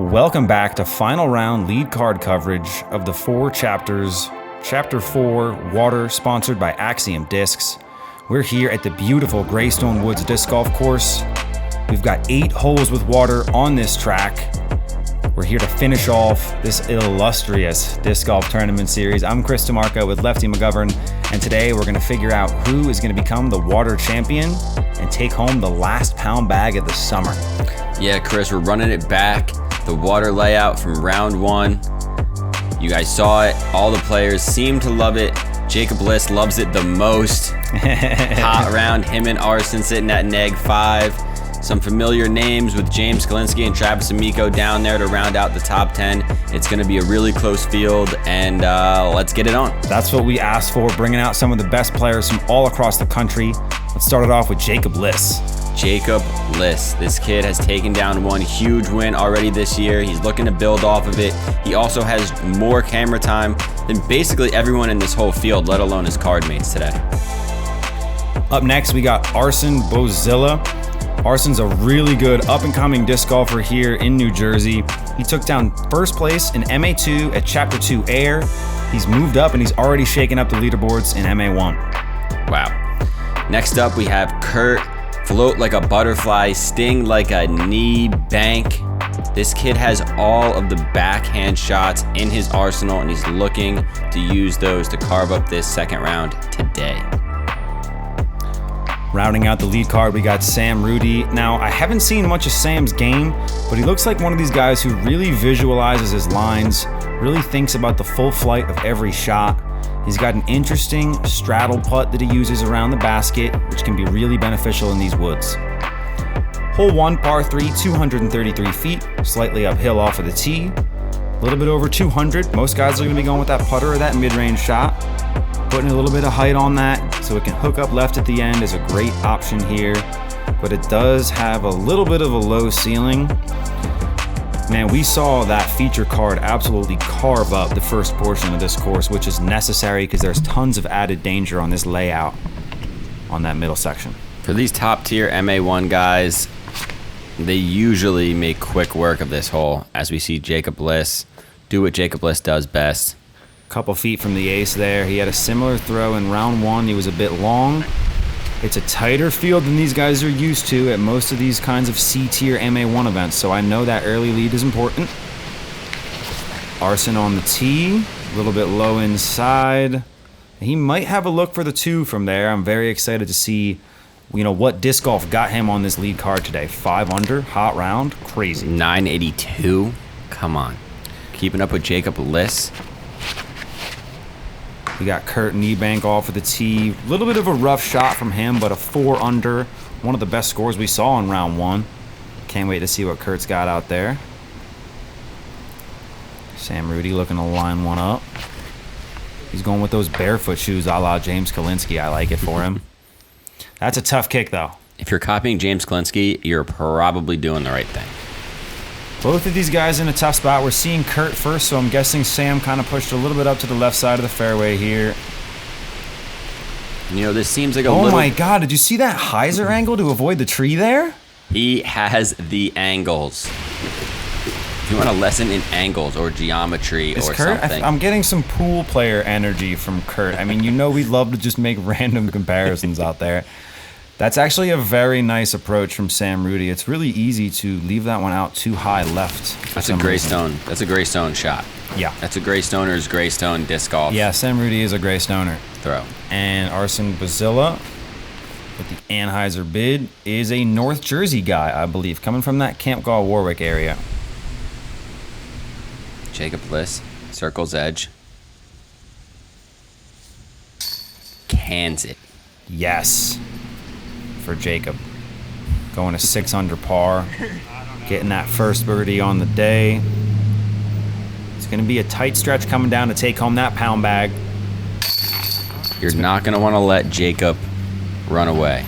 Welcome back to final round lead card coverage of the 4 chapters. Chapter 4, Water, sponsored by Axiom Discs. We're here at the beautiful Greystone Woods Disc Golf Course. We've got 8 holes with water on this track. We're here to finish off this illustrious disc golf tournament series. I'm Chris DeMarco with Lefty McGovern, and today we're going to figure out who is going to become the water champion and take home the last pound bag of the summer. Yeah, Chris, we're running it back. The water layout from round 1. You guys saw it. All the players seem to love it. Jacob Liss loves it the most. Hot round, him and Arson sitting at neg 5. Some familiar names with James Kalinske and Travis Amico down there to round out the top 10. It's going to be a really close field, and let's get it on. That's what we asked for, bringing out some of the best players from all across the country. Let's start it off with Jacob Liss. Jacob Liss. This kid has taken down one huge win already this year. He's looking to build off of it. He also has more camera time than basically everyone in this whole field, let alone his card mates today. Up next, we got Arson Bouzyla. Arson's a really good up-and-coming disc golfer here in New Jersey. He took down first place in MA2 at Chapter 2 Air. He's moved up and he's already shaken up the leaderboards in MA1. Wow. Next up, we have Kurt. Float like a butterfly, sting like a Niebanck. This kid has all of the backhand shots in his arsenal, and he's looking to use those to carve up this second round today. Rounding out the lead card, we got Sam Rudy. Now, I haven't seen much of Sam's game, but he looks like one of these guys who really visualizes his lines, really thinks about the full flight of every shot. He's got an interesting straddle putt that he uses around the basket, which can be really beneficial in these woods. Hole 1, par 3, 233 feet, slightly uphill off of the tee. A little bit over 200. Most guys are going to be going with that putter or that mid-range shot. Putting a little bit of height on that so it can hook up left at the end is a great option here, but it does have a little bit of a low ceiling. Man, we saw that feature card absolutely carve up the first portion of this course, which is necessary because there's tons of added danger on this layout on that middle section. For these top tier MA1 guys, they usually make quick work of this hole, as we see Jacob Liss do what Jacob Liss does best. Couple feet from the ace there. He had a similar throw in round 1. He was a bit long. It's a tighter field than these guys are used to at most of these kinds of C-tier MA1 events, so I know that early lead is important. Arson on the tee, a little bit low inside. He might have a look for the 2 from there. I'm very excited to see, what disc golf got him on this lead card today. 5 under, hot round, crazy. 982, come on. Keeping up with Jacob Liss. We got Kurt Niebanck off of the tee. A little bit of a rough shot from him, but a 4 under. One of the best scores we saw in round 1. Can't wait to see what Kurt's got out there. Sam Rudy looking to line one up. He's going with those barefoot shoes a la James Kalinske. I like it for him. That's a tough kick, though. If you're copying James Kalinske, you're probably doing the right thing. Both of these guys in a tough spot. We're seeing Kurt first, so I'm guessing Sam kind of pushed a little bit up to the left side of the fairway here. This seems like a little... Oh my God, did you see that hyzer angle to avoid the tree there? He has the angles. If you want a lesson in angles or geometry or Kurt, something. I'm getting some pool player energy from Kurt. I mean, we'd love to just make random comparisons out there. That's actually a very nice approach from Sam Rudy. It's really easy to leave that one out too high left. That's a Greystone. That's a Greystone shot. Yeah. That's a Greystoner's Greystone disc golf. Yeah, Sam Rudy is a Greystoner. Throw. And Arson Bouzyla with the Anheuser bid is a North Jersey guy, I believe, coming from that Camp Gaw Warwick area. Jacob Liss, circle's edge. Cans it. Yes. For Jacob. Going to 6 under par. Getting that first birdie on the day. It's going to be a tight stretch coming down to take home that pound bag. You're not going to want to let Jacob run away.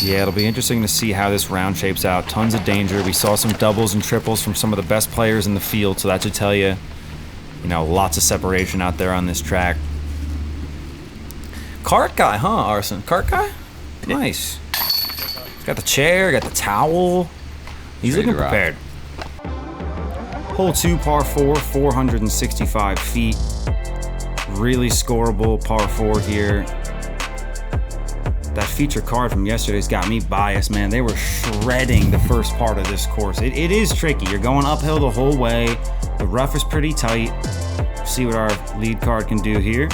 Yeah, it'll be interesting to see how this round shapes out. Tons of danger. We saw some doubles and triples from some of the best players in the field, so that should tell you, lots of separation out there on this track. Cart guy, huh, Arson? Cart guy? Nice. Got the chair, got the towel. He's looking prepared. Hole 2, par 4, 465 feet. Really scoreable par 4 here. That feature card from yesterday's got me biased, man. They were shredding the first part of this course. It is tricky. You're going uphill the whole way. The rough is pretty tight. See what our lead card can do here.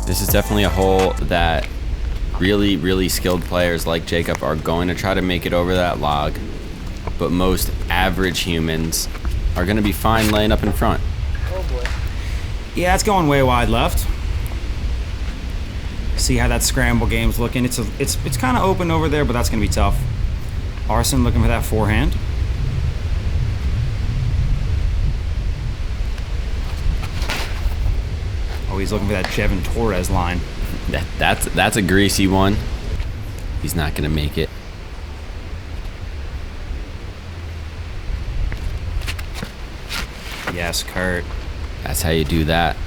This is definitely a hole that really, really skilled players like Jacob are going to try to make it over that log. But most average humans are going to be fine laying up in front. Oh boy. Yeah, it's going way wide left. See how that scramble game's looking. It's kind of open over there, but that's going to be tough. Arson looking for that forehand. Oh, he's looking for that Jevin Torres line. That's a greasy one. He's not going to make it. Yes, Kurt. That's how you do that.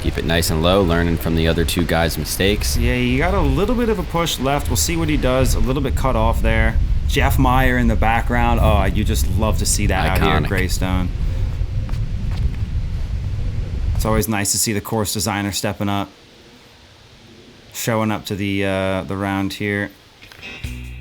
Keep it nice and low, learning from the other two guys' mistakes. Yeah, you got a little bit of a push left. We'll see what he does. A little bit cut off there. Jeff Meyer in the background. Oh, you just love to see that out here at Greystone. It's always nice to see the course designer stepping up, showing up to the round here.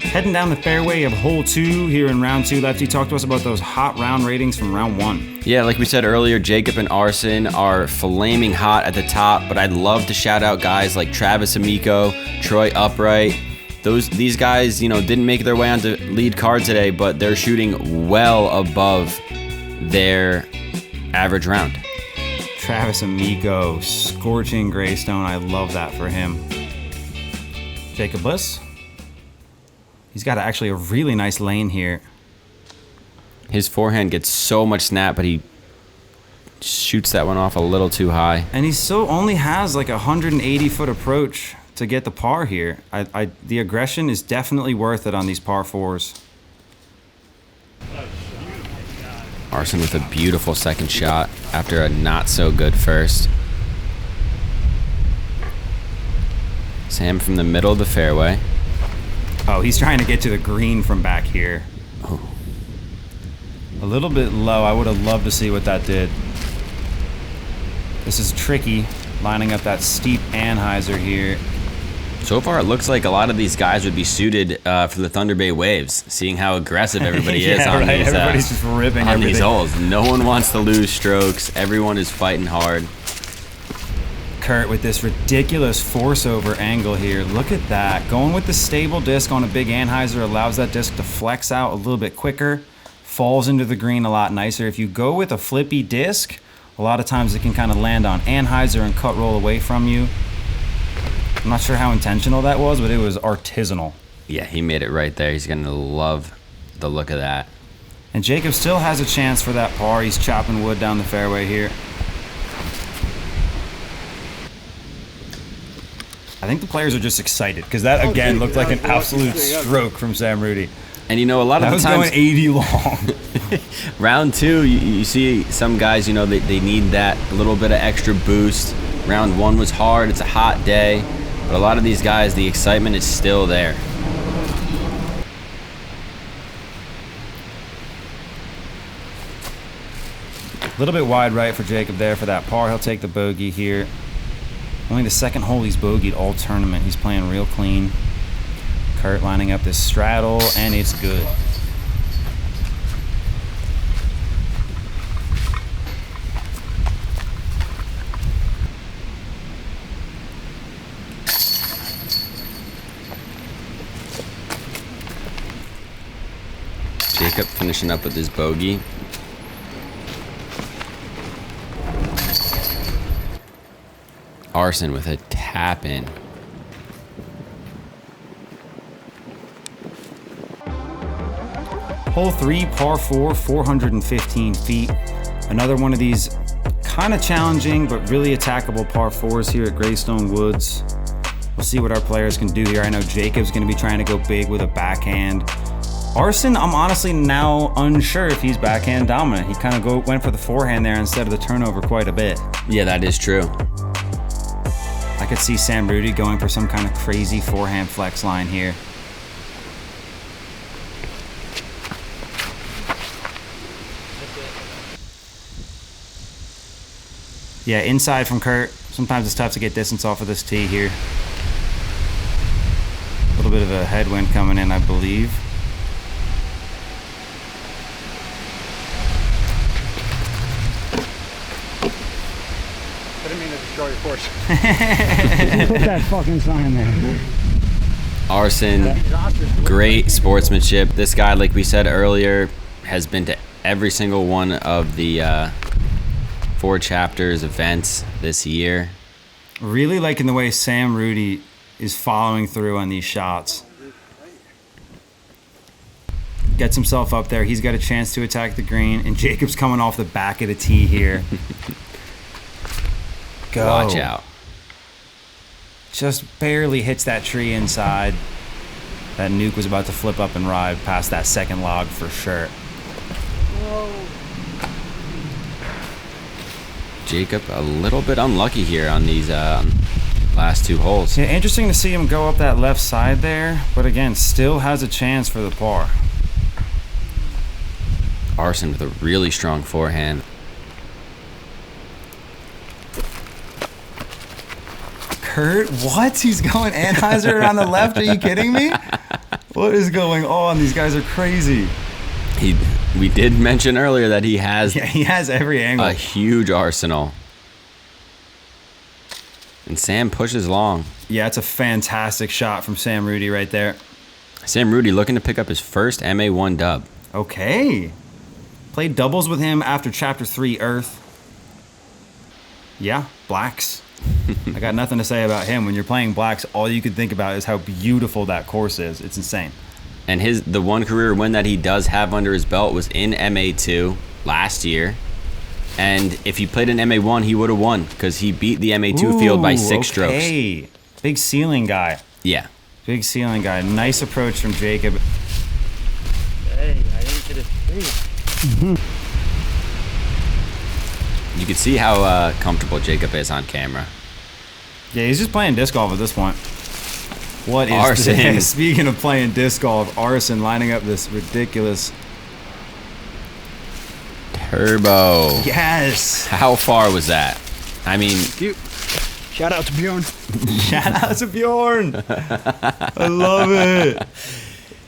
Heading down the fairway of hole 2 here in round 2. Lefty, talk to us about those hot round ratings from round 1. Yeah, like we said earlier, Jacob and Arson are flaming hot at the top, but I'd love to shout out guys like Travis Amico, Troy Upright. These guys, you know, didn't make their way onto lead card today, but they're shooting well above their average round. Travis Amico, scorching Greystone. I love that for him. Jacob Liss. He's got actually a really nice lane here. His forehand gets so much snap, but he shoots that one off a little too high. And he still only has like a 180-foot approach to get the par here. The aggression is definitely worth it on these par 4s. Arson with a beautiful second shot after a not-so-good first. Sam from the middle of the fairway. Oh, he's trying to get to the green from back here. Oh. A little bit low. I would have loved to see what that did. This is tricky, lining up that steep Anheuser here. So far, it looks like a lot of these guys would be suited for the Thunder Bay Waves, seeing how aggressive everybody is on right. these, Everybody's just ripping on these holes. No one wants to lose strokes. Everyone is fighting hard. Kurt with this ridiculous force-over angle here. Look at that. Going with the stable disc on a big Anheuser allows that disc to flex out a little bit quicker, falls into the green a lot nicer. If you go with a flippy disc, a lot of times it can kind of land on Anheuser and cut roll away from you. I'm not sure how intentional that was, but it was artisanal. Yeah, he made it right there. He's going to love the look of that. And Jacob still has a chance for that par. He's chopping wood down the fairway here. I think the players are just excited because that, again, looked like an absolute stroke from Sam Rudy. And, you know, a lot of the times... That was going 80 long. Round 2, you see some guys, you know, they need that little bit of extra boost. Round 1 was hard. It's a hot day. But a lot of these guys, the excitement is still there. A little bit wide right for Jacob there for that par. He'll take the bogey here. Only the second hole he's bogeyed all tournament. He's playing real clean. Kurt lining up this straddle, and it's good. Jacob finishing up with his bogey. Arson with a tap in. Hole 3, par 4, 415 feet. Another one of these kind of challenging but really attackable par 4s here at Greystone Woods. We'll see what our players can do here. I know Jacob's going to be trying to go big with a backhand. Arson, I'm honestly now unsure if he's backhand dominant. He kind of went for the forehand there instead of the turnover quite a bit. Yeah, that is true. I could see Sam Rudy going for some kind of crazy forehand flex line here. Yeah, inside from Kurt. Sometimes it's tough to get distance off of this tee here. A little bit of a headwind coming in, I believe. I didn't mean to destroy your course. Put that fucking sign there. Arson, great sportsmanship. This guy, like we said earlier, has been to every single one of the 4 chapters events this year. Really liking the way Sam Rudy is following through on these shots. Gets himself up there. He's got a chance to attack the green, and Jacob's coming off the back of the tee here. Go. Watch out. Just barely hits that tree inside. That nuke was about to flip up and ride past that second log for sure. Jacob a little bit unlucky here on these last 2 holes. Yeah, interesting to see him go up that left side there, but again, still has a chance for the par. Arson with a really strong forehand. Kurt, what? He's going Anheuser around the left? Are you kidding me? What is going on? These guys are crazy. We did mention earlier that he has every angle. a huge arsenal. And Sam pushes long. Yeah, it's a fantastic shot from Sam Rudy right there. Sam Rudy looking to pick up his first MA1 dub. Okay. Played doubles with him after Chapter 3 Earth. Yeah, blacks. I got nothing to say about him. When you're playing blacks, all you can think about is how beautiful that course is. It's insane. And the one career win that he does have under his belt was in MA2 last year. And if he played in MA1, he would have won because he beat the MA2 field by 6 strokes. Hey, big ceiling guy. Yeah. Big ceiling guy. Nice approach from Jacob. Hey, I didn't get his face. You can see how comfortable Jacob is on camera. Yeah, he's just playing disc golf at this point. What is Arson. this? Speaking of playing disc golf, Arson lining up this ridiculous Turbo. Yes. How far was that? I mean, Shout out to Bjorn. Shout out to Bjorn. I love it.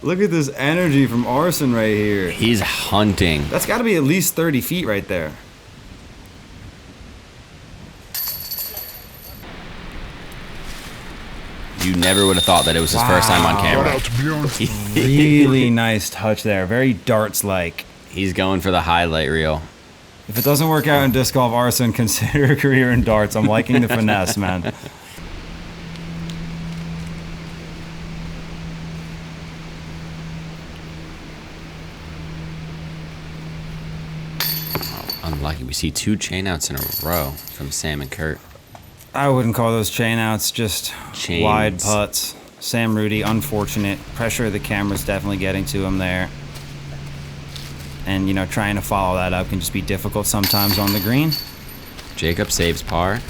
Look at this energy from Arson right here. he's hunting. That's got to be at least 30 feet right there. You never would have thought that it was his first time on Shout camera. out to Bjorn. Really nice touch there. Very darts-like. He's going for the highlight reel. If it doesn't work out in disc golf, Arson, consider a career in darts. I'm liking the finesse, man. Unlucky. We see 2 chain outs in a row from Sam and Kurt. I wouldn't call those chain outs, just Chains. wide putts. Sam Rudy, unfortunate. Pressure of the camera's definitely getting to him there. And, you know, trying to follow that up can just be difficult sometimes on the green. Jacob saves par.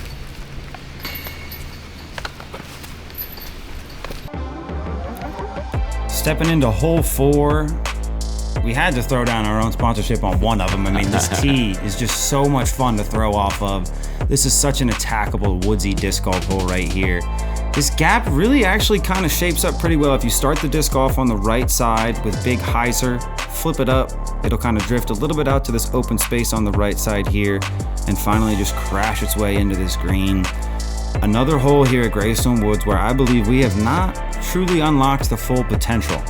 Stepping into hole 4. We had to throw down our own sponsorship on one of them. I mean, this tee is just so much fun to throw off of. This is such an attackable, woodsy disc golf hole right here. This gap really actually kind of shapes up pretty well. If you start the disc golf on the right side with big hyzer, flip it up, it'll kind of drift a little bit out to this open space on the right side here, and finally just crash its way into this green. Another hole here at Greystone Woods where I believe we have not truly unlocked the full potential.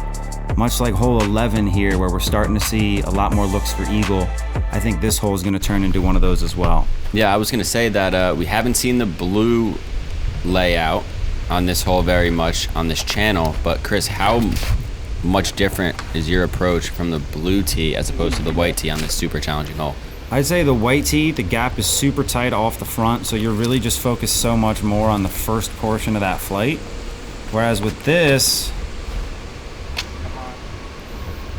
Much like hole 11 here, where we're starting to see a lot more looks for eagle, I think this hole is going to turn into one of those as well. Yeah, I was going to say that we haven't seen the blue layout on this hole very much on this channel, but Chris, how much different is your approach from the blue tee as opposed to the white tee on this super challenging hole? I'd say the white tee, the gap is super tight off the front, so you're really just focused so much more on the first portion of that flight. Whereas with this,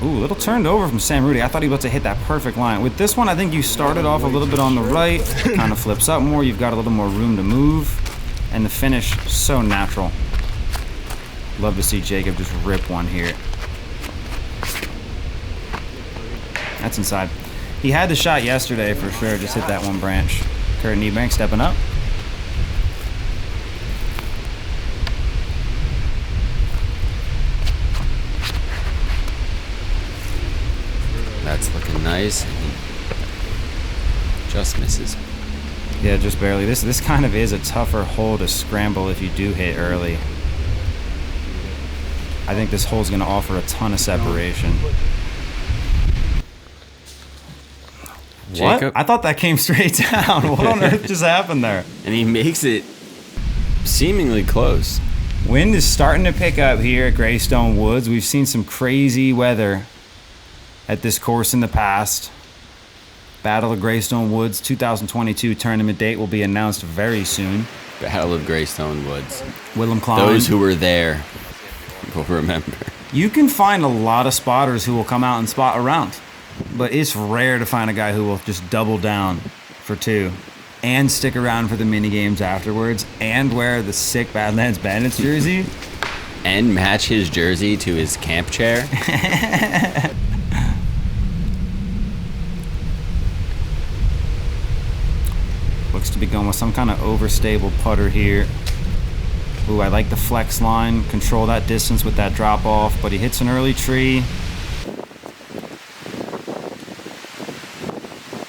ooh, a little turned over from Sam Rudy. I thought he was about to hit that perfect line. With this one, I think you started off a little bit on the right, kind of flips up more. You've got a little more room to move. And the finish, so natural. Love to see Jacob just rip one here. That's inside. He had the shot yesterday for sure. Just hit that one branch. Kurt Niebanck stepping up. That's looking nice. Just misses. Yeah, just barely. This kind of is a tougher hole to scramble if you do hit early. I think this hole's going to offer a ton of separation. Jacob? What? I thought that came straight down. What on earth just happened there? And he makes it seemingly close. Wind is starting to pick up here at Greystone Woods. We've seen some crazy weather at this course in the past. Battle of Greystone Woods 2022 tournament date will be announced very soon. Battle of Greystone Woods. Willem Klein. Those who were there will remember. You can find a lot of spotters who will come out and spot around, but it's rare to find a guy who will just double down for two and stick around for the mini games afterwards and wear the sick Badlands Bandits jersey And match his jersey to his camp chair. Looks to be going with some kind of overstable putter here. Ooh, I like the flex line. Control that distance with that drop off, but he hits an early tree.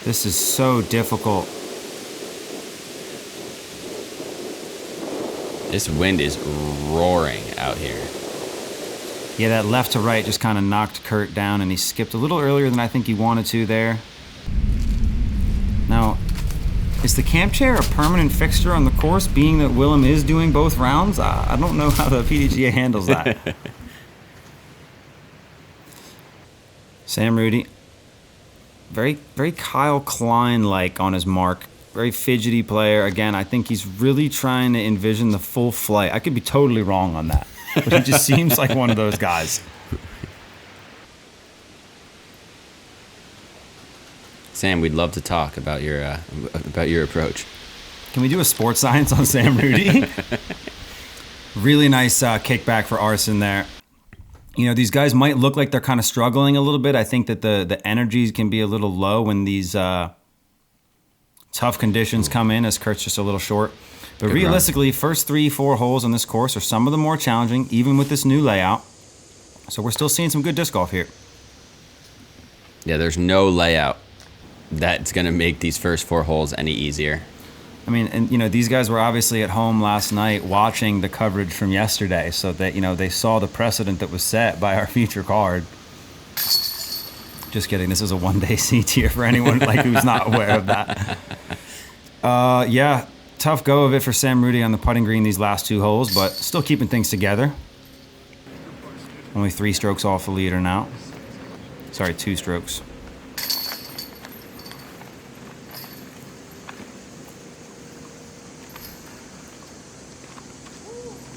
This is so difficult. This wind is roaring out here. Yeah, that left to right just kind of knocked Kurt down, and he skipped a little earlier than I think he wanted to there. Now, is the camp chair a permanent fixture on the course, being that Willem is doing both rounds? I don't know how the PDGA handles that. Sam Rudy. Very, very Kyle Klein-like on his mark. Very fidgety player. Again, I think he's really trying to envision the full flight. I could be totally wrong on that, but he just seems like one of those guys. Sam, we'd love to talk about your approach. Can we do a sports science on Sam Rudy? Really nice kickback for Arson there. You know, these guys might look like they're kind of struggling a little bit. I think that the energies can be a little low when these tough conditions come in, as Kurt's just a little short. But Good realistically, first 3-4 holes on this course are some of the more challenging, even with this new layout. So we're still seeing some good disc golf here. Yeah, there's no layout that's going to make these first 4 holes any easier. I mean, and you know, these guys were obviously at home last night watching the coverage from yesterday, so that, you know, they saw the precedent that was set by our feature card. Just kidding. This is a one-day C tier for anyone like who's not aware of that. Yeah, tough go of it for Sam Rudy on the putting green these last 2 holes, but still keeping things together. Only 3 strokes off the leader now. Sorry, 2 strokes.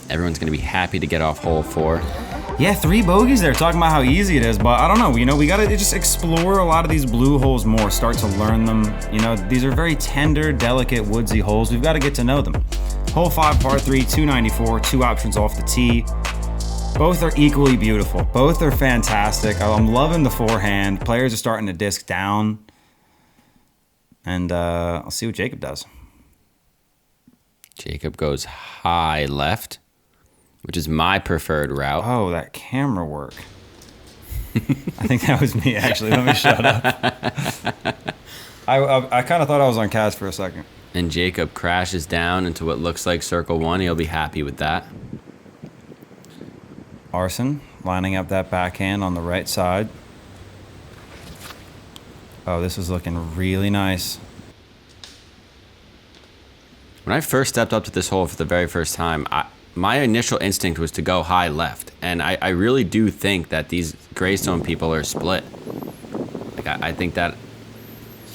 Everyone's going to be happy to get off hole 4. Yeah, 3 bogeys there, talking about how easy it is, but I don't know, you know, we gotta just explore a lot of these blue holes more, start to learn them. You know, these are very tender, delicate, woodsy holes. We've got to get to know them. Hole 5, par 3, 294, 2 options off the tee. Both are equally beautiful. Both are fantastic. I'm loving the forehand. Players are starting to disc down. And I'll see what Jacob does. Jacob goes high left, which is my preferred route. Oh, that camera work. I think that was me, actually. Let me shut up. I kind of thought I was on cast for a second. And Jacob crashes down into what looks like circle 1. He'll be happy with that. Arson lining up that backhand on the right side. Oh, this is looking really nice. When I first stepped up to this hole for the very first time, my initial instinct was to go high left. And I really do think that these Greystone people are split. Like, I think that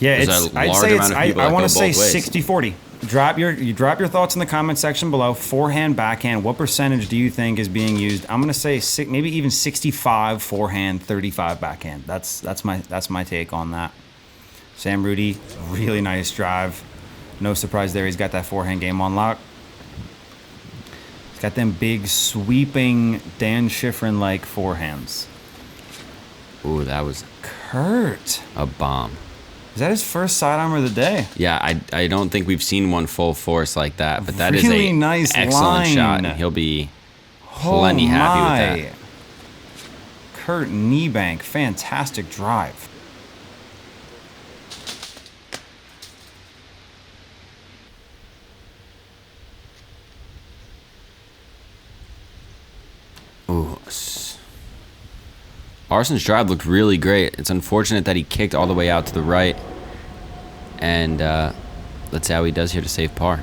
Yeah, I'd say it's, I want to say 60-40. 60-40. Drop your thoughts in the comment section below. Forehand, backhand. What percentage do you think is being used? I'm gonna say maybe even 65 forehand, 35 backhand. That's my take on that. Sam Rudy, really nice drive. No surprise there. He's got that forehand game on lock. Got them big, sweeping Dan Schifrin-like forehands. Ooh, that was Kurt. a bomb. Is that his first sidearm of the day? Yeah, I don't think we've seen one full force like that, but that Really is a nice excellent line. shot, and he'll be plenty happy with that. Kurt Niebanck, fantastic drive. Ooh. Arson's drive looked really great. It's unfortunate that he kicked all the way out to the right. And let's see how he does here to save par.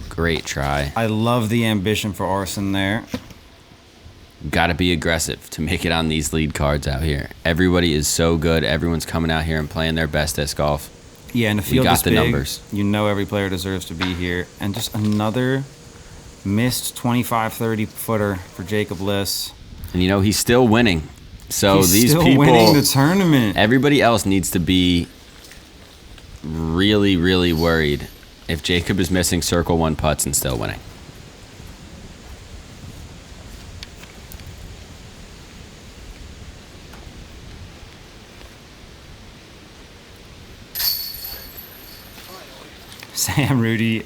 Great try. I love the ambition for Arson there. Got to be aggressive to make it on these lead cards out here. Everybody is so good. Everyone's coming out here and playing their best disc golf. Yeah, and the field got is the big. numbers. You know every player deserves to be here. And just another missed 25-30 footer for Jacob Liss. And you know, he's still winning. So He's these still people, winning the tournament. everybody else needs to be really, really worried if Jacob is missing circle one putts and still winning. Sam Rudy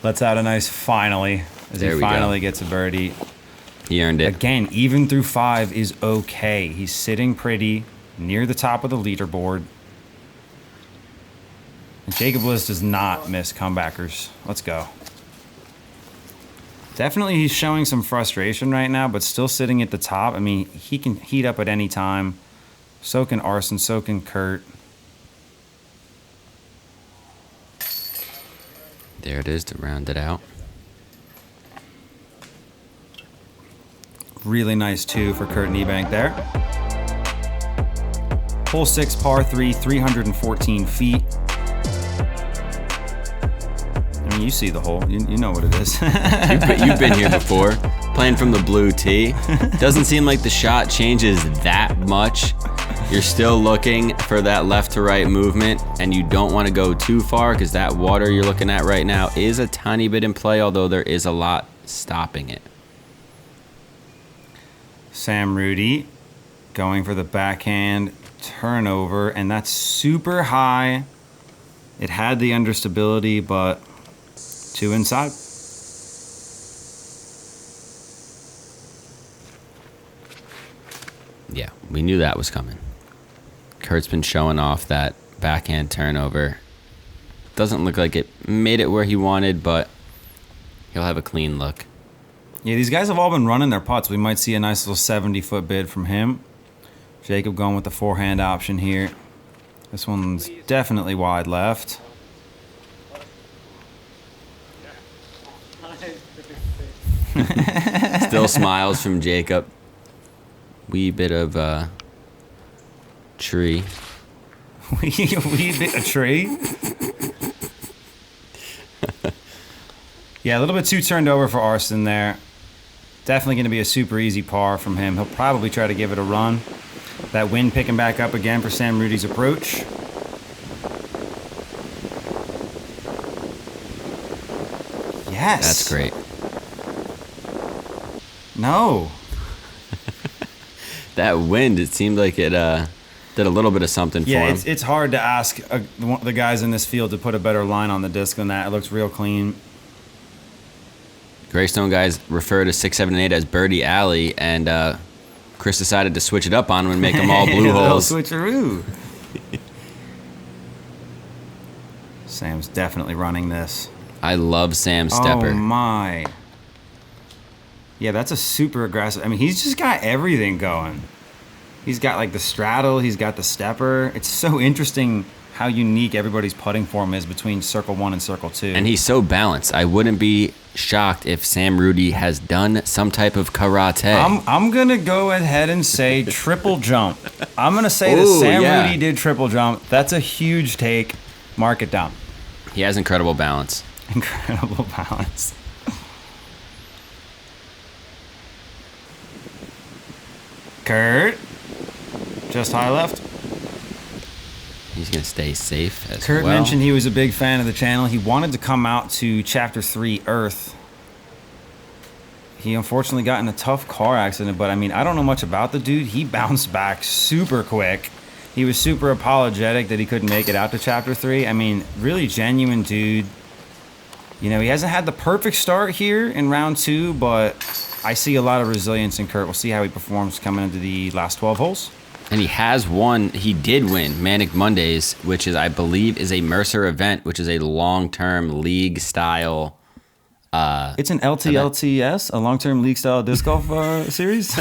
lets out a nice finally as There he we go. finally gets a birdie. He earned it. Again, even through 5 is okay. He's sitting pretty near the top of the leaderboard. And Jacob Liss does not miss comebackers. Let's go. Definitely he's showing some frustration right now, but still sitting at the top. I mean, he can heat up at any time. So can Arson, so can Kurt. There it is to round it out. Really nice 2 for Kurt Niebanck there. Hole 6, par 3, 314 feet. I mean, you see the hole. You know what it is. You've been here before, playing from the blue tee. Doesn't seem like the shot changes that much. You're still looking for that left to right movement, and you don't want to go too far because that water you're looking at right now is a tiny bit in play, although there is a lot stopping it. Sam Rudy going for the backhand turnover, and that's super high. It had the understability, but 2 inside. Yeah, we knew that was coming. Kurt's been showing off that backhand turnover. Doesn't look like it made it where he wanted, but he'll have a clean look. Yeah, these guys have all been running their putts. We might see a nice little 70-foot bid from him. Jacob going with the forehand option here. This one's definitely wide left. Still smiles from Jacob. Wee bit of tree. We bit a tree. Yeah, a little bit too turned over for Arson there. Definitely going to be a super easy par from him. He'll probably try to give it a run. That wind picking back up again for Sam Rudy's approach. Yes. That's great. No. That wind, it seemed like it did a little bit of something for Yeah, him. it's hard to ask the guys in this field to put a better line on the disc than that. It looks real clean. Greystone guys refer to 6, 7, and 8 as birdie alley, and Chris decided to switch it up on him and make them all blue holes. Switcheroo. Sam's definitely running this. I love Sam Stepper. Oh my. Yeah, that's a super aggressive. I mean, he's just got everything going. He's got like the straddle, he's got the stepper. It's so interesting how unique everybody's putting form is between circle 1 and circle 2. And he's so balanced. I wouldn't be shocked if Sam Rudy has done some type of karate. I'm going to go ahead and say triple jump. I'm going to say that Ooh, Sam yeah. Rudy did triple jump. That's a huge take. Mark it down. He has incredible balance. Incredible balance. Kurt. Just high left. He He's going to stay safe as Kurt well. mentioned he was a big fan of the channel. He wanted to come out to Chapter 3 Earth. He unfortunately got in a tough car accident, but I mean, I don't know much about the dude. He bounced back super quick. He was super apologetic that he couldn't make it out to Chapter 3. I mean, really genuine dude. You know, he hasn't had the perfect start here in round 2, but I see a lot of resilience in Kurt. We'll see how he performs coming into the last 12 holes. And he has won, he did win Manic Mondays, which is, I believe, is a Mercer event, which is a long-term league style. It's an LTLTS, a long-term league style disc golf series.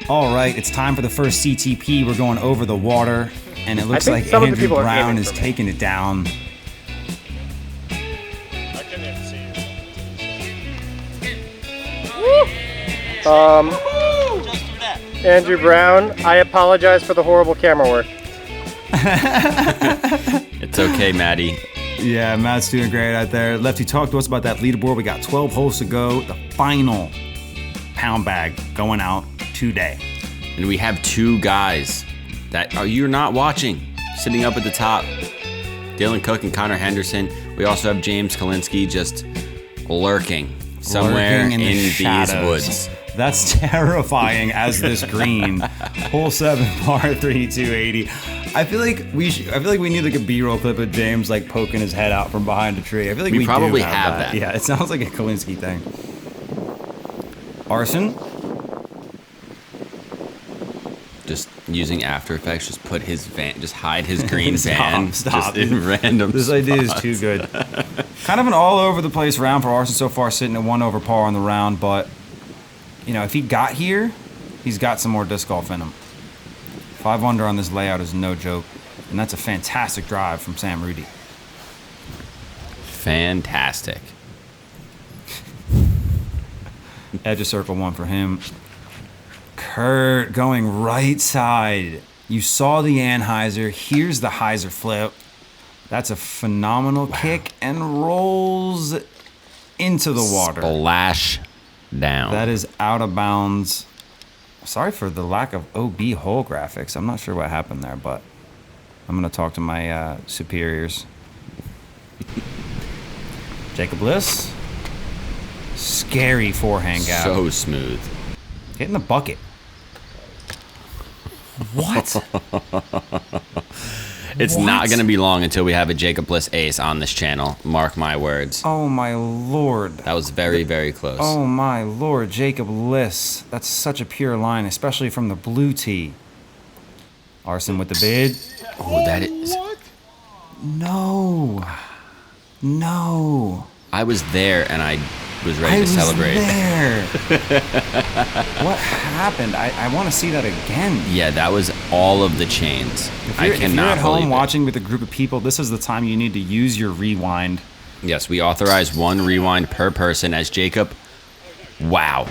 All right, it's time for the first CTP. We're going over the water, and it looks like some of the Andrew people are Brown aiming is for me. taking it down. I couldn't even see you. Andrew Brown, I apologize for the horrible camera work. It's okay, Maddie. Yeah, Matt's doing great out there. Lefty, talk to us about that leaderboard. We got 12 holes to go. The final pound bag going out today. And we have 2 guys that you're not watching, sitting up at the top. Dylan Cook and Connor Henderson. We also have James Kalinsky just lurking somewhere Lurking in the these shadows. woods. That's terrifying as this green. Hole 7, par 3, 280. I feel like we need like a B-roll clip of James like poking his head out from behind a tree. I feel like We we probably do have that. Yeah, it sounds like a Kalinsky thing. Arson. Just using After Effects, just put his van, just hide his green van Stop. just in random This idea is spots. too good. Kind of an all over the place round for Arson so far, sitting at 1 over par on the round. But you know, if he got here, he's got some more disc golf in him. 5 under on this layout is no joke, and that's a fantastic drive from Sam Rudy. Fantastic. Edge of circle 1 for him. Kurt going right side. You saw the Anheuser. Here's the Heiser flip. That's a phenomenal kick and rolls into the water. Splash down. That is out of bounds. Sorry for the lack of OB hole graphics. I'm not sure what happened there, but I'm going to talk to my superiors. Jacob Liss. Scary forehand gap. so smooth. Get in the bucket. What? It's What? not going to be long until we have a Jacob Bliss ace on this channel. Mark my words. Oh my lord. That was very, very close. Oh my lord, Jacob Liss. That's such a pure line, especially from the blue tee. Arson with the bid. Oh, that is. No. No. I was there and I was ready I to was celebrate. there. What happened? I want to see that again. Yeah, that was all of the chains. If I you're cannot at home believe it. watching with a group of people, this is the time you need to use your rewind. Yes, we authorize 1 rewind per person as Jacob. Wow.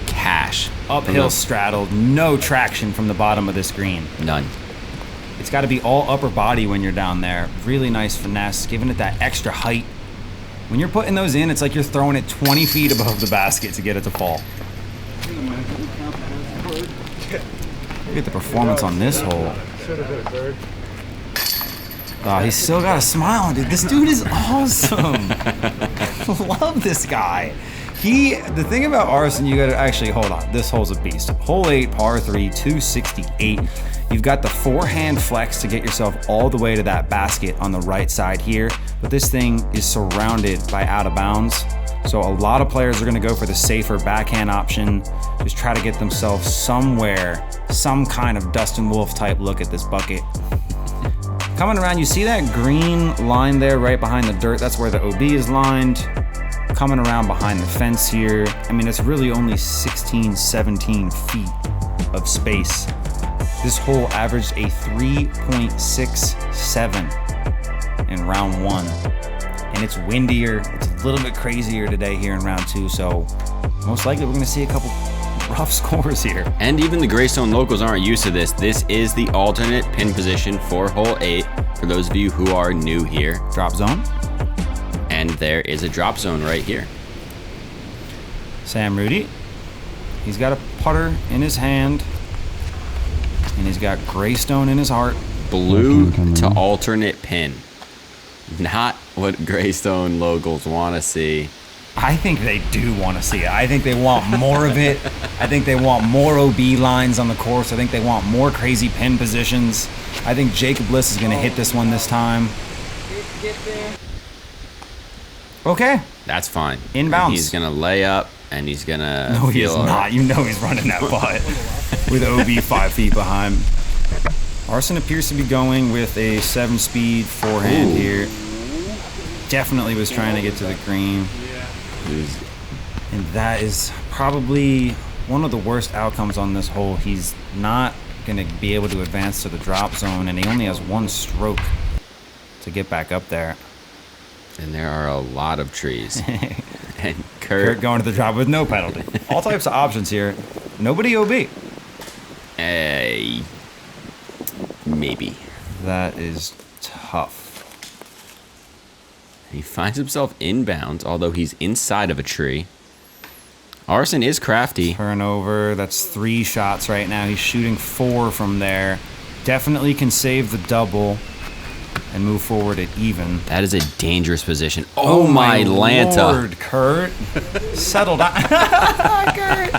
Cash. Uphill straddled, no traction from the bottom of this green. None. It's got to be all upper body when you're down there. Really nice finesse, giving it that extra height. When you're putting those in, it's like you're throwing it 20 feet above the basket to get it to fall. Look at the performance on this hole. Oh, he's still got a smile, dude. This dude is awesome. Love this guy. The thing about Arson, you gotta actually, hold on. This hole's a beast. Hole 8, par 3, 268. You've got the forehand flex to get yourself all the way to that basket on the right side here. But this thing is surrounded by out of bounds. So a lot of players are gonna go for the safer backhand option. Just try to get themselves somewhere, some kind of Dustin Wolf type look at this bucket. Coming around, you see that green line there right behind the dirt? That's where the OB is lined. Coming around behind the fence here. I mean, it's really only 16, 17 feet of space. This hole averaged a 3.67 in round 1. And it's windier. It's a little bit crazier today here in round 2. So most likely we're going to see a couple rough scores here. And even the Greystone locals aren't used to this. This is the alternate pin position for hole 8, for those of you who are new here. Drop zone. And there is a drop zone right here. Sam Rudy. He's got a putter in his hand. And he's got Greystone in his heart. Blue to alternate pin. Not what Greystone locals want to see. I think they do want to see it. I think they want more of it. I think they want more OB lines on the course. I think they want more crazy pin positions. I think Jacob Liss is going to hit this one this time. Okay. That's fine. Inbounds. He's going to lay up, and he's going to... No, he is not. You know he's running that putt with OB 5 feet behind. Arson appears to be going with a 7-speed forehand here. Definitely was trying to get to the green. And that is probably one of the worst outcomes on this hole. He's not going to be able to advance to the drop zone, and he only has 1 stroke to get back up there. And there are a lot of trees. And Kurt going to the drop with no penalty. All types of options here. Nobody OB. Maybe. That is tough. He finds himself inbounds, although he's inside of a tree. Arson is crafty. Turnover. That's 3 shots right now. He's shooting 4 from there. Definitely can save the double and move forward at even. That is a dangerous position. Oh my Lanta. Lord, Kurt. Settle down. Kurt,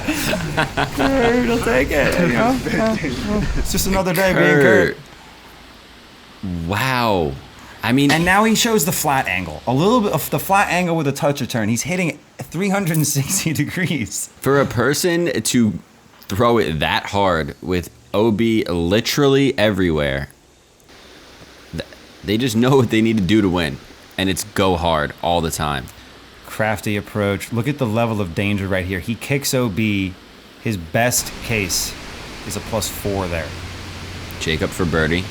I'll take it. You know? It's just another day being Kurt. Wow. I mean, and now he shows the flat angle. A little bit of the flat angle with a touch of turn. He's hitting 360 degrees. For a person to throw it that hard with OB literally everywhere, they just know what they need to do to win. And it's go hard all the time. Crafty approach. Look at the level of danger right here. He kicks OB. His best case is a +4 there. Jacob for birdie.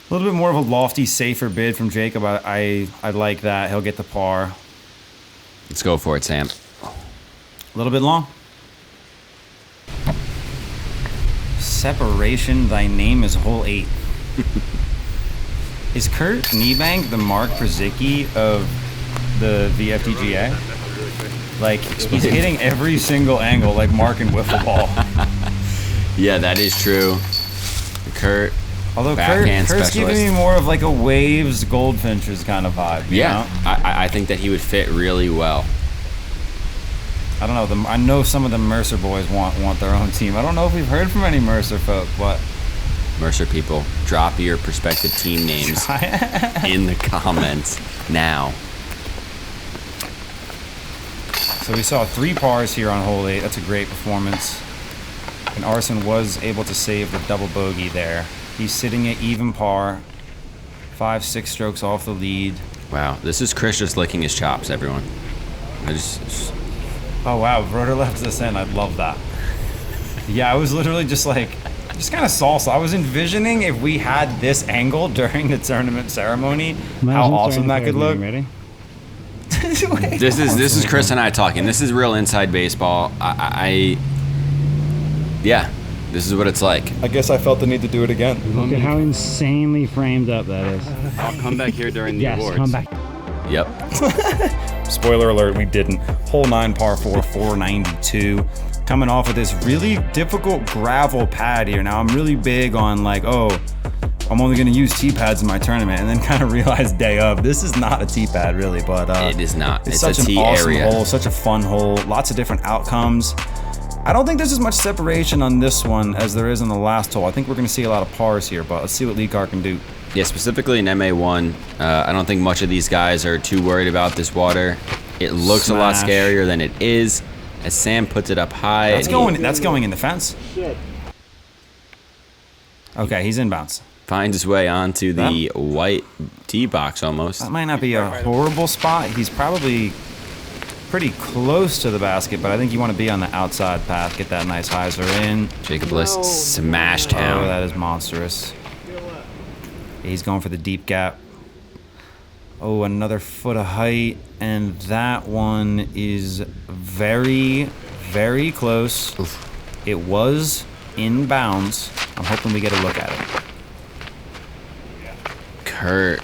A little bit more of a lofty, safer bid from Jacob. I like that. He'll get the par. Let's go for it, Sam. A little bit long. Separation, thy name is hole 8. Is Kurt Niebanck the Mark Przicki of the VFDGA? Like, he's hitting every single angle like Mark and wiffle ball. Yeah, that is true. Kurt. Although Kurt's giving me more of like a Waves Goldfinchers kind of vibe. You know? I think that he would fit really well. I don't know. I know some of the Mercer boys want their own team. I don't know if we've heard from any Mercer folk, but Mercer people, drop your prospective team names in the comments now. So we saw 3 pars here on hole 8. That's a great performance. And Arson was able to save the double bogey there. He's sitting at even par, 5-6 strokes off the lead. Wow, this is Chris just licking his chops, everyone. Oh wow, rotor left this in. I'd love that. Yeah, I was literally just like, just kind of salsa. I was envisioning if we had this angle during the tournament ceremony, how awesome that could look. Ready? This is Chris and I talking. This is real inside baseball. Yeah, this is what it's like. I guess I felt the need to do it again. Look at how insanely framed up that is. I'll come back here during the awards. Come back. Yep. Spoiler alert, we didn't. Hole 9, par 4, 492. Coming off of this really difficult gravel pad here. Now, I'm really big on like, oh, I'm only going to use tee pads in my tournament, and then kind of realize day of, this is not a tee pad really, but it is not. It's such an tee awesome area. hole, such a fun hole, lots of different outcomes. I don't think there's as much separation on this one as there is on the last hole. I think we're going to see a lot of pars here, but let's see what Lee Carr can do. Yeah, specifically in MA1, I don't think much of these guys are too worried about this water. It looks a lot scarier than it is. As Sam puts it up high. That's going in the fence. Okay, he's inbounds. Finds his way onto the white tee box almost. That might not be a horrible spot. He's probably pretty close to the basket, but I think you want to be on the outside path, get that nice hyzer in. Jacob Liss smashed Oh, down. that is monstrous. He's going for the deep gap. Oh, another foot of height, and that one is very, very close. Oof. It was in bounds. I'm hoping we get a look at it. Kurt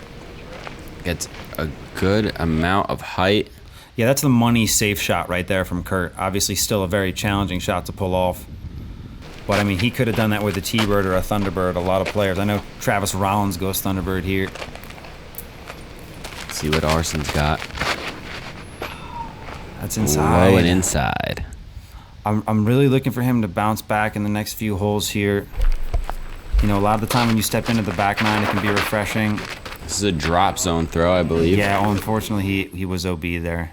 gets a good amount of height. Yeah, that's the money safe shot right there from Kurt. Obviously still a very challenging shot to pull off. But, I mean, he could have done that with a T-Bird or a Thunderbird. A lot of players. I know Travis Rollins goes Thunderbird here. Let's see what Arson's got. That's inside. Low and inside. I'm really looking for him to bounce back in the next few holes here. You know, a lot of the time when you step into the back nine, it can be refreshing. This is a drop zone throw, I believe. Yeah, well, unfortunately, he was OB there.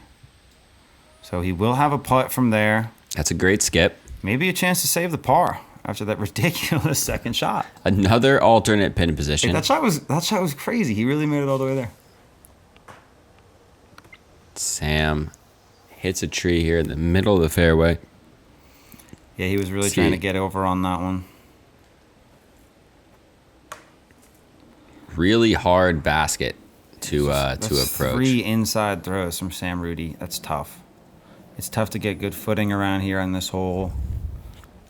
So he will have a putt from there. That's a great skip. Maybe a chance to save the par after that ridiculous second shot. Another alternate pin position. Hey, that shot was crazy. He really made it all the way there. Sam hits a tree here in the middle of the fairway. Yeah, he was really trying to get over on that one. Really hard basket to approach. 3 inside throws from Sam Rudy. That's tough. It's tough to get good footing around here on this hole.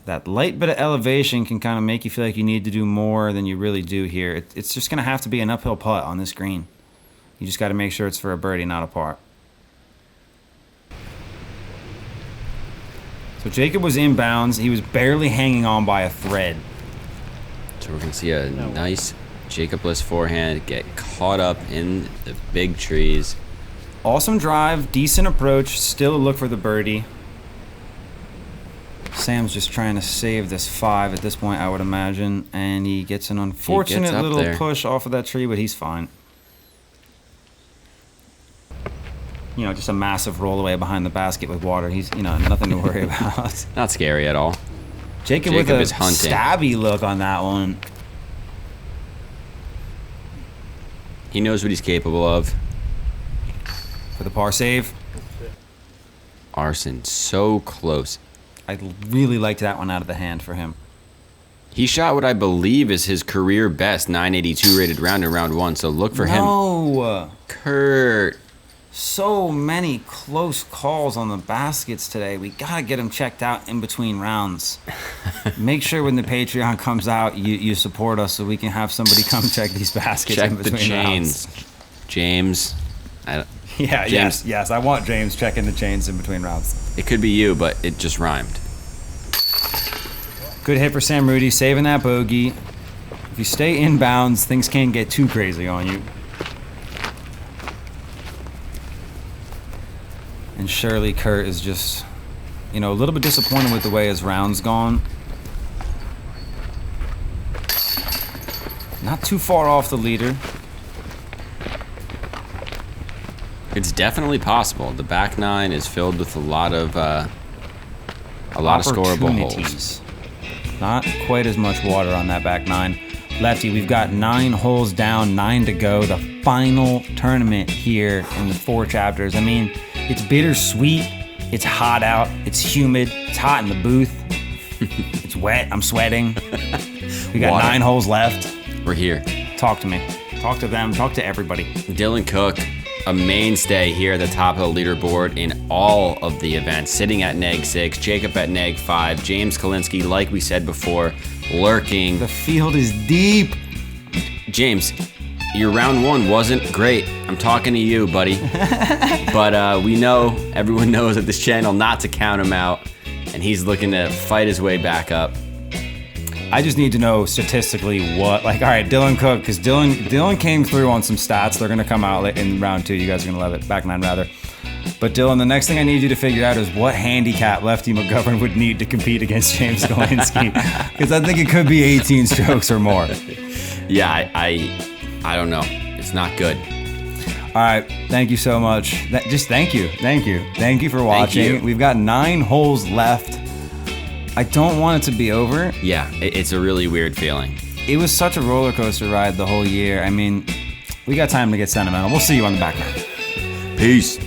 That light bit of elevation can kind of make you feel like you need to do more than you really do here. It's just going to have to be an uphill putt on this green. You just got to make sure it's for a birdie, not a par. So Jacob was inbounds. He was barely hanging on by a thread. So we're going to see a nice Jacob Liss forehand get caught up in the big trees. Awesome drive, decent approach, still a look for the birdie. Sam's just trying to save this 5 at this point, I would imagine. And he gets an unfortunate little push off of that tree, but he's fine. You know, just a massive roll away behind the basket with water. He's, you know, nothing to worry about. Not scary at all. Jacob with a stabby look on that one. He knows what he's capable of. For the par save. Arson so close. I really liked that one out of the hand for him. He shot what I believe is his career best 982 rated round in round 1, so look for him. No! Kurt. So many close calls on the baskets today. We gotta get him checked out in between rounds. Make sure when the Patreon comes out, you support us so we can have somebody come check these baskets check in between the chains. rounds. James. James. Yes. I want James checking the chains in between rounds. It could be you, but it just rhymed. Good hit for Sam Rudy, saving that bogey. If you stay inbounds, things can't get too crazy on you. And surely Kurt is just, you know, a little bit disappointed with the way his round's gone. Not too far off the leader. It's definitely possible. The back nine is filled with a lot of scoreable holes. Not quite as much water on that back nine. Lefty, we've got 9 holes down, 9 to go. The final tournament here in the 4 chapters. I mean, it's bittersweet. It's hot out. It's humid. It's hot in the booth. It's wet. I'm sweating. We got 9 holes left. We're here. Talk to me. Talk to them. Talk to everybody. Dylan Cook, a mainstay here at the top of the leaderboard in all of the events, sitting at neg 6, Jacob at neg 5, James Kalinske, like we said before, lurking. The field is deep. James, your round 1 wasn't great. I'm talking to you, buddy. But everyone knows at this channel not to count him out, and he's looking to fight his way back up. I just need to know statistically what, all right, Dylan Cook, because Dylan came through on some stats. They're going to come out in round 2. You guys are going to love it. Back 9, rather. But Dylan, the next thing I need you to figure out is what handicap Lefty McGovern would need to compete against James Kalinske. Because I think it could be 18 strokes or more. Yeah, I don't know. It's not good. All right. Thank you so much. Just thank you. Thank you. Thank you for watching. We've got 9 holes left. I don't want it to be over. Yeah, it's a really weird feeling. It was such a roller coaster ride the whole year. I mean, we got time to get sentimental. We'll see you on the back nine. Peace.